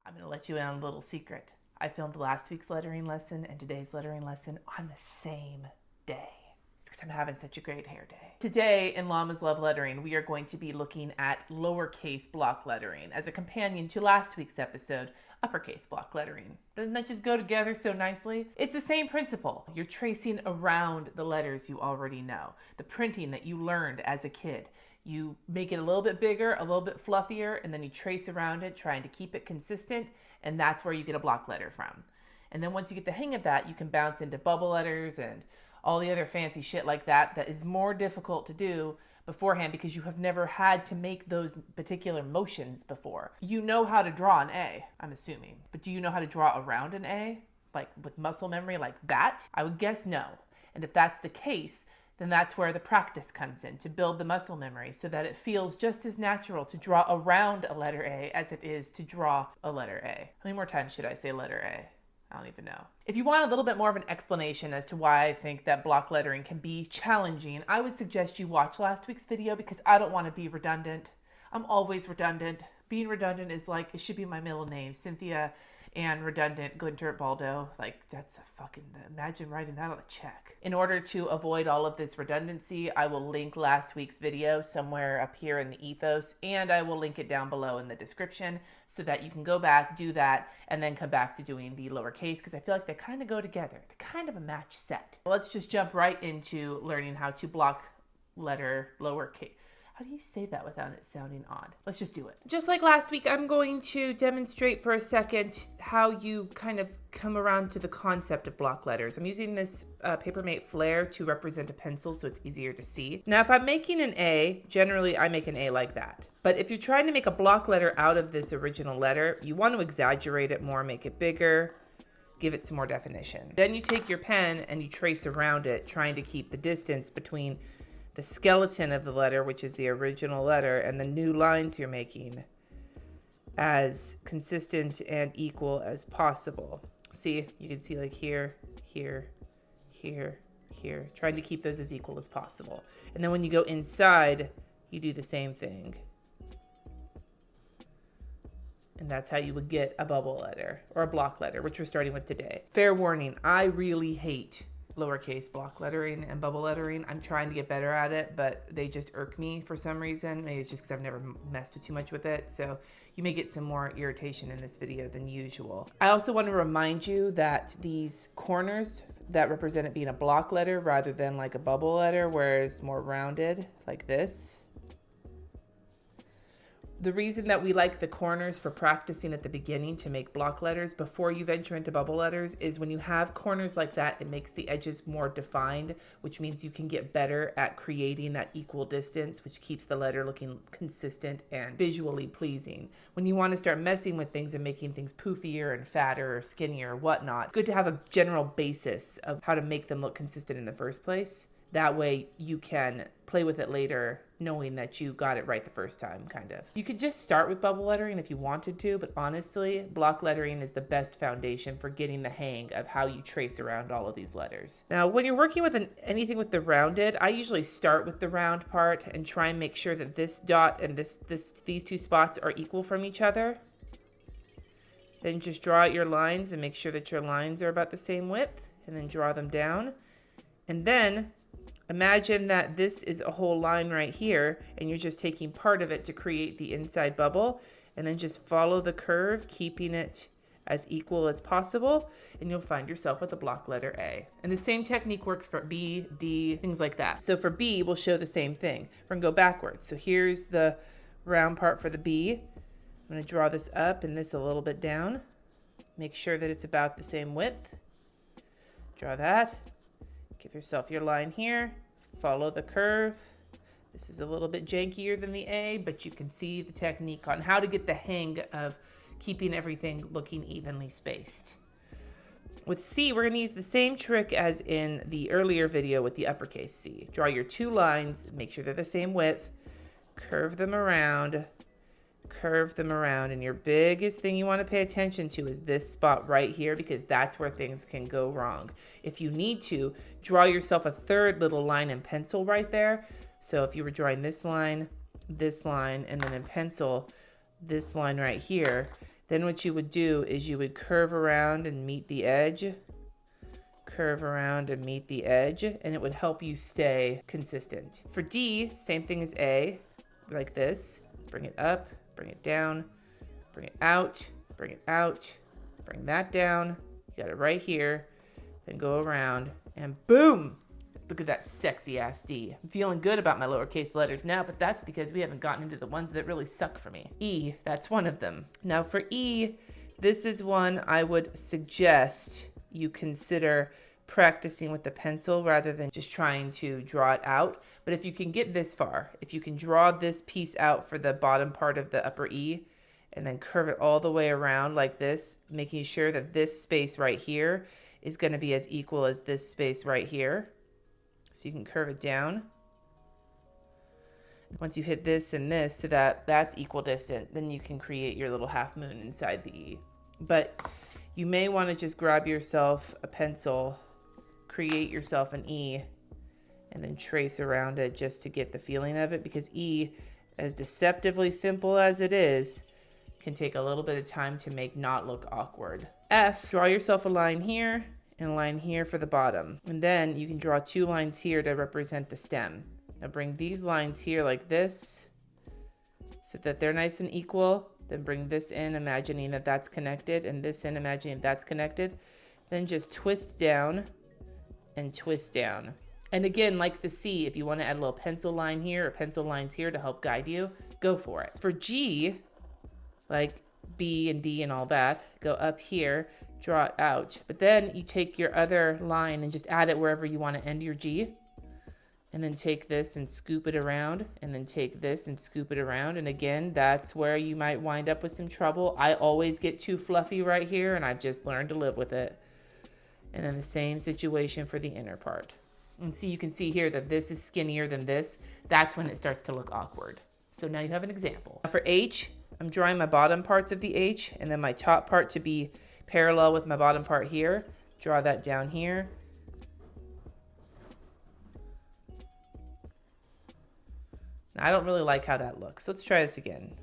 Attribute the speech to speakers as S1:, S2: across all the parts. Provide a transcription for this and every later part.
S1: I'm going to let you in on a little secret. I filmed last week's lettering lesson and today's lettering lesson on the same day. It's because I'm having such a great hair day. Today in Llamas Love Lettering, we are going to be looking at lowercase block lettering as a companion to last week's episode, uppercase block lettering. Doesn't that just go together so nicely? It's the same principle. You're tracing around the letters you already know, the printing that you learned as a kid. You make it a little bit bigger, a little bit fluffier, and then you trace around it, trying to keep it consistent, and that's where you get a block letter from. And then once you get the hang of that, you can bounce into bubble letters and all the other fancy shit like that is more difficult to do beforehand because you have never had to make those particular motions before. You know how to draw an A, I'm assuming, but do you know how to draw around an A? Like with muscle memory like that? I would guess no. And if that's the case, then that's where the practice comes in, to build the muscle memory so that it feels just as natural to draw around a letter A as it is to draw a letter A. How many more times should I say letter A? I don't even know. If you want a little bit more of an explanation as to why I think that block lettering can be challenging, I would suggest you watch last week's video because I don't want to be redundant. I'm always redundant. Being redundant is like, it should be my middle name, Cynthia and redundant Guentert-Baldo. Like, that's a fucking, imagine writing that on a check. In order to avoid all of this redundancy, I will link last week's video somewhere up here in the ethos, and I will link it down below in the description so that you can go back, do that, and then come back to doing the lowercase, because I feel like they kind of go together. They're kind of a match set. Let's just jump right into learning how to block letter lowercase. How do you say that without it sounding odd? Let's just do it. Just like last week, I'm going to demonstrate for a second how you kind of come around to the concept of block letters. I'm using this Papermate Flare to represent a pencil so it's easier to see. Now, if I'm making an A, generally I make an A like that. But if you're trying to make a block letter out of this original letter, you want to exaggerate it more, make it bigger, give it some more definition. Then you take your pen and you trace around it, trying to keep the distance between the skeleton of the letter, which is the original letter, and the new lines you're making as consistent and equal as possible. See, you can see like here, here, here, here, trying to keep those as equal as possible. And then when you go inside, you do the same thing. And that's how you would get a bubble letter or a block letter, which we're starting with today. Fair warning, I really hate lowercase block lettering and bubble lettering. I'm trying to get better at it, but they just irk me for some reason. Maybe it's just because I've never messed with too much with it. So you may get some more irritation in this video than usual. I also want to remind you that these corners that represent it being a block letter rather than like a bubble letter, where it's more rounded like this. The reason that we like the corners for practicing at the beginning to make block letters before you venture into bubble letters is when you have corners like that, it makes the edges more defined, which means you can get better at creating that equal distance, which keeps the letter looking consistent and visually pleasing. When you want to start messing with things and making things poofier and fatter or skinnier or whatnot, it's good to have a general basis of how to make them look consistent in the first place. That way you can play with it later, knowing that you got it right the first time, kind of. You could just start with bubble lettering if you wanted to, but honestly, block lettering is the best foundation for getting the hang of how you trace around all of these letters. Now, when you're working with anything with the rounded, I usually start with the round part and try and make sure that this dot and these two spots are equal from each other. Then just draw out your lines and make sure that your lines are about the same width, and then draw them down. And then imagine that this is a whole line right here, and you're just taking part of it to create the inside bubble, and then just follow the curve, keeping it as equal as possible, and you'll find yourself with a block letter A. And the same technique works for B, D, things like that. So for B, we'll show the same thing. We're gonna go backwards. So here's the round part for the B. I'm gonna draw this up and this a little bit down. Make sure that it's about the same width. Draw that. Give yourself your line here, follow the curve. This is a little bit jankier than the A, but you can see the technique on how to get the hang of keeping everything looking evenly spaced. With C, we're gonna use the same trick as in the earlier video with the uppercase C. Draw your two lines, make sure they're the same width, curve them around, and your biggest thing you want to pay attention to is this spot right here, because that's where things can go wrong. If you need to, draw yourself a third little line in pencil right there. So if you were drawing this line, and then in pencil, this line right here, Then what you would do is you would curve around and meet the edge, curve around and meet the edge, and it would help you stay consistent. For D, same thing as A, like this. Bring it up, bring it down, bring it out, bring it out, bring that down. You got it right here, then go around and boom! Look at that sexy ass D. I'm feeling good about my lowercase letters now, but that's because we haven't gotten into the ones that really suck for me. E, that's one of them. Now for E, this is one I would suggest you consider practicing with the pencil rather than just trying to draw it out. But if you can get this far, if you can draw this piece out for the bottom part of the upper E and then curve it all the way around like this, making sure that this space right here is going to be as equal as this space right here. So you can curve it down. Once you hit this and this so that that's equal distant, then you can create your little half moon inside the E. But you may want to just grab yourself a pencil, create yourself an E, and then trace around it just to get the feeling of it, because E, as deceptively simple as it is, can take a little bit of time to make not look awkward. F, draw yourself a line here and a line here for the bottom. And then you can draw 2 lines here to represent the stem. Now bring these lines here like this so that they're nice and equal. Then bring this in, imagining that that's connected, and this in, imagining that's connected. Then just twist down and twist down. And again, like the C, if you want to add a little pencil line here or pencil lines here to help guide you, go for it. For G, like B and D and all that, go up here, draw it out. But then you take your other line and just add it wherever you want to end your G. And then take this and scoop it around, and then take this and scoop it around. And again, that's where you might wind up with some trouble. I always get too fluffy right here, and I've just learned to live with it. And then the same situation for the inner part. And see, you can see here that this is skinnier than this. That's when it starts to look awkward. So now you have an example. For H, I'm drawing my bottom parts of the H, and then my top part to be parallel with my bottom part here. Draw that down here. Now, I don't really like how that looks. Let's try this again.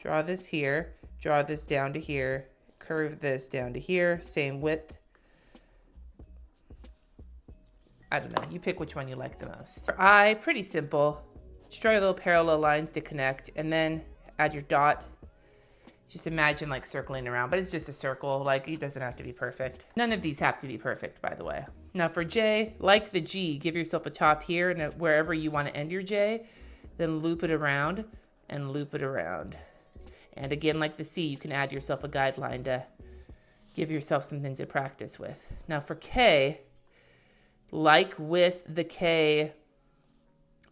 S1: Draw this here, draw this down to here, curve this down to here, same width. I don't know, you pick which one you like the most. For I, pretty simple. Just draw your little parallel lines to connect, and then add your dot. Just imagine like circling around, but it's just a circle. Like, it doesn't have to be perfect. None of these have to be perfect, by the way. Now for J, like the G, give yourself a top here, and wherever you want to end your J, then loop it around and loop it around. And again, like the C, you can add yourself a guideline to give yourself something to practice with. Now for K, like with the K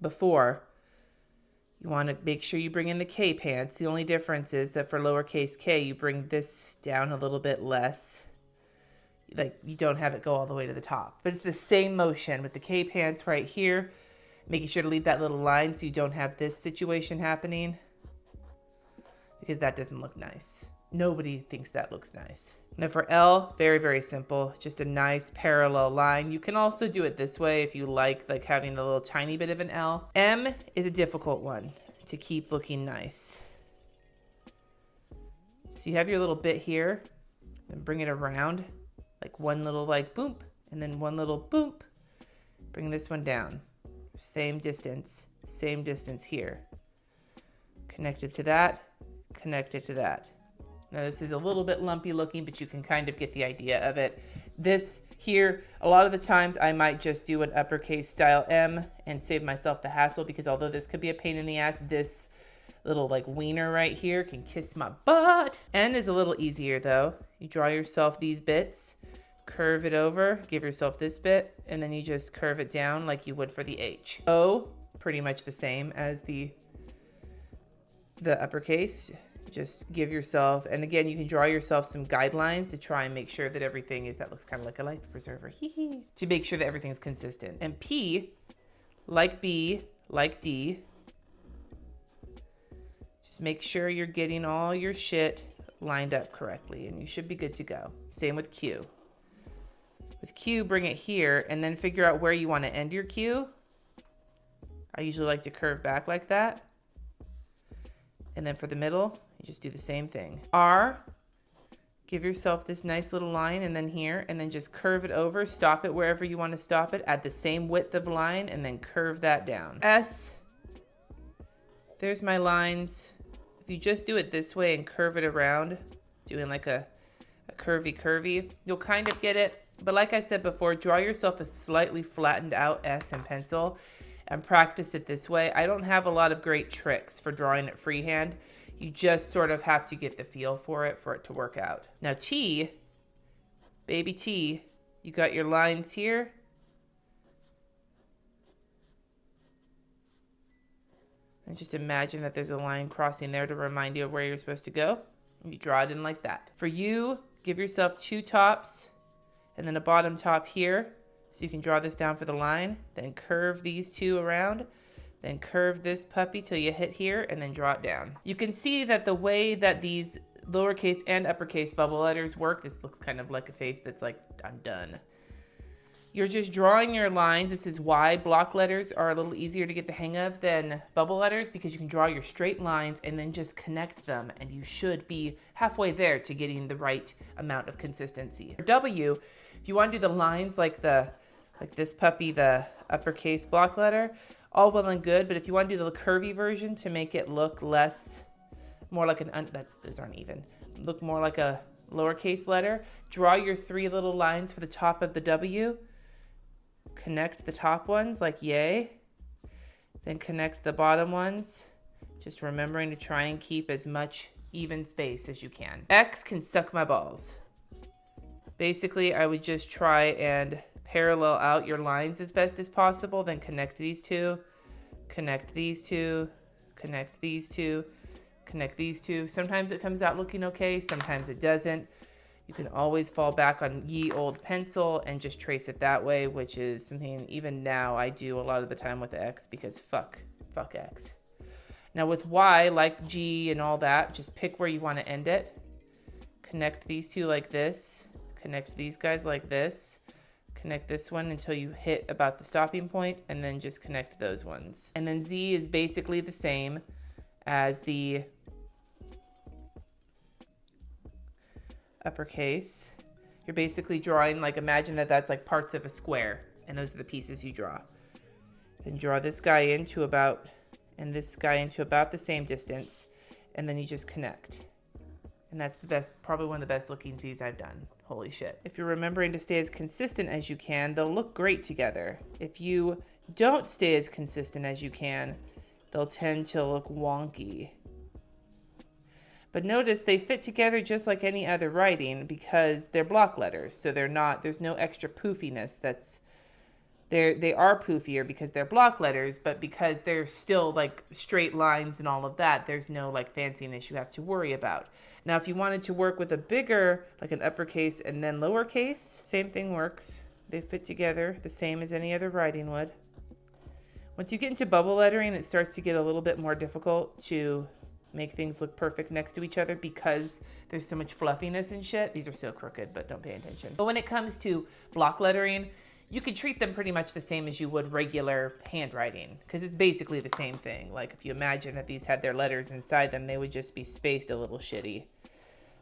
S1: before, you want to make sure you bring in the K pants. The only difference is that for lowercase k, you bring this down a little bit less. Like, you don't have it go all the way to the top. But it's the same motion with the K pants right here, making sure to leave that little line so you don't have this situation happening, because that doesn't look nice. Nobody thinks that looks nice. Now for L, very, very simple. Just a nice parallel line. You can also do it this way if you like having the little tiny bit of an L. M is a difficult one to keep looking nice. So you have your little bit here, then bring it around, like one little boom, and then one little boom. Bring this one down. Same distance here. Connected to that, connected to that. Now this is a little bit lumpy looking, but you can kind of get the idea of it. This here, a lot of the times I might just do an uppercase style M and save myself the hassle, because although this could be a pain in the ass, this little wiener right here can kiss my butt. N is a little easier though. You draw yourself these bits, curve it over, give yourself this bit, and then you just curve it down like you would for the H. O, pretty much the same as the uppercase. Just give yourself, and again, you can draw yourself some guidelines to try and make sure that everything that looks kind of like a life preserver, to make sure that everything's consistent. And P, like B, like D, just make sure you're getting all your shit lined up correctly, and you should be good to go. Same with Q. With Q, bring it here, and then figure out where you want to end your Q. I usually like to curve back like that. And then for the middle, you just do the same thing. R, give yourself this nice little line, and then here, and then just curve it over. Stop it wherever you want to stop it. Add the same width of line, and then curve that down. S, there's my lines. If you just do it this way and curve it around, doing like a curvy, you'll kind of get it. But like I said before, draw yourself a slightly flattened out S in pencil and practice it this way. I don't have a lot of great tricks for drawing it freehand. You just sort of have to get the feel for it to work out. Now T, baby T, you got your lines here. And just imagine that there's a line crossing there to remind you of where you're supposed to go. And you draw it in like that. For you, give yourself 2 tops and then a bottom top here. So you can draw this down for the line, then curve these 2 around, then curve this puppy till you hit here and then draw it down. You can see that the way that these lowercase and uppercase bubble letters work, this looks kind of like a face that's like, I'm done. You're just drawing your lines. This is why block letters are a little easier to get the hang of than bubble letters, because you can draw your straight lines and then just connect them, and you should be halfway there to getting the right amount of consistency. For W, if you want to do the lines like this puppy, the uppercase block letter, all well and good, but if you want to do the curvy version to make it look more like those aren't even, look more like a lowercase letter, draw your 3 little lines for the top of the W, connect the top ones like yay, then connect the bottom ones, just remembering to try and keep as much even space as you can. X can suck my balls. Basically, I would just try and parallel out your lines as best as possible, then connect these 2, connect these 2, connect these 2, connect these 2. Sometimes it comes out looking okay, sometimes it doesn't. You can always fall back on ye old pencil and just trace it that way, which is something even now I do a lot of the time with X, because fuck X. Now with Y, like G and all that, just pick where you want to end it. Connect these 2 like this. Connect these guys like this. Connect this one until you hit about the stopping point, and then just connect those ones. And then Z is basically the same as the uppercase. You're basically drawing, like, imagine that that's like parts of a square, and those are the pieces you draw. Then draw this guy into about, and this guy into about the same distance, and then you just connect. And that's the best, probably one of the best looking Z's I've done. Holy shit. If you're remembering to stay as consistent as you can, they'll look great together. If you don't stay as consistent as you can, they'll tend to look wonky. But notice they fit together just like any other writing because they're block letters. So there's no extra poofiness. They are poofier because they're block letters, but because they're still like straight lines and all of that, there's no like fanciness you have to worry about. Now, if you wanted to work with a bigger, like an uppercase and then lowercase, same thing works. They fit together the same as any other writing would. Once you get into bubble lettering, it starts to get a little bit more difficult to make things look perfect next to each other because there's so much fluffiness and shit. These are so crooked, but don't pay attention. But when it comes to block lettering, you could treat them pretty much the same as you would regular handwriting because it's basically the same thing. Like if you imagine that these had their letters inside them, they would just be spaced a little shitty,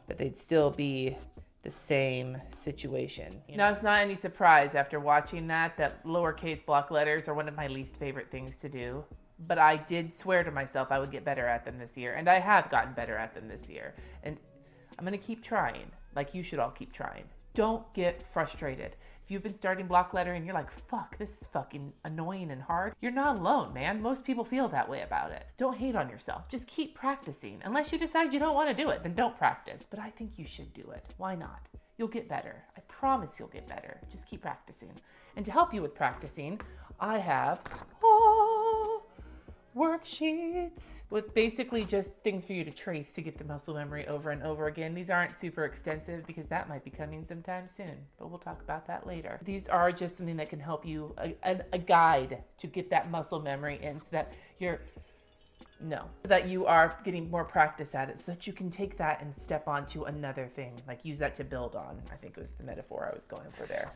S1: but they'd still be the same situation. Now, it's not any surprise after watching that lowercase block letters are one of my least favorite things to do. But I did swear to myself I would get better at them this year, and I have gotten better at them this year. And I'm going to keep trying, like you should all keep trying. Don't get frustrated. If you've been starting block lettering and you're like, fuck, this is fucking annoying and hard, you're not alone, man. Most people feel that way about it. Don't hate on yourself. Just keep practicing. Unless you decide you don't want to do it, then don't practice. But I think you should do it. Why not? You'll get better. I promise you'll get better. Just keep practicing. And to help you with practicing, I have worksheets with basically just things for you to trace to get the muscle memory over and over again. These aren't super extensive because that might be coming sometime soon, but we'll talk about that later. These are just something that can help you, a guide to get that muscle memory in so that you are getting more practice at it so that you can take that and step onto another thing, like use that to build on. I think it was the metaphor I was going for there.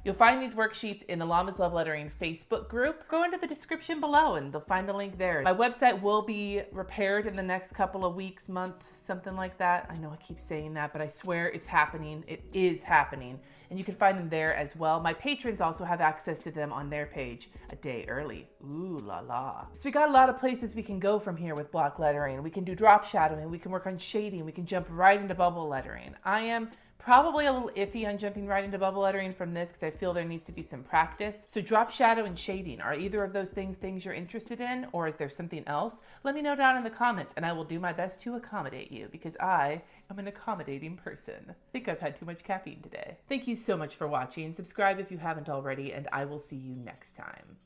S1: You'll find these worksheets in the Llamas Love Lettering Facebook group. Go into the description below and they'll find the link there. My website will be repaired in the next couple of weeks, month, something like that. I know I keep saying that, but I swear it's happening. It is happening. And you can find them there as well. My patrons also have access to them on their page a day early. Ooh la la. So we got a lot of places we can go from here with block lettering. We can do drop shadowing, we can work on shading, we can jump right into bubble lettering. I am probably a little iffy on jumping right into bubble lettering from this because I feel there needs to be some practice. So drop shadow and shading, are either of those things you're interested in, or is there something else? Let me know down in the comments and I will do my best to accommodate you because I am an accommodating person. I think I've had too much caffeine today. Thank you so much for watching. Subscribe if you haven't already and I will see you next time.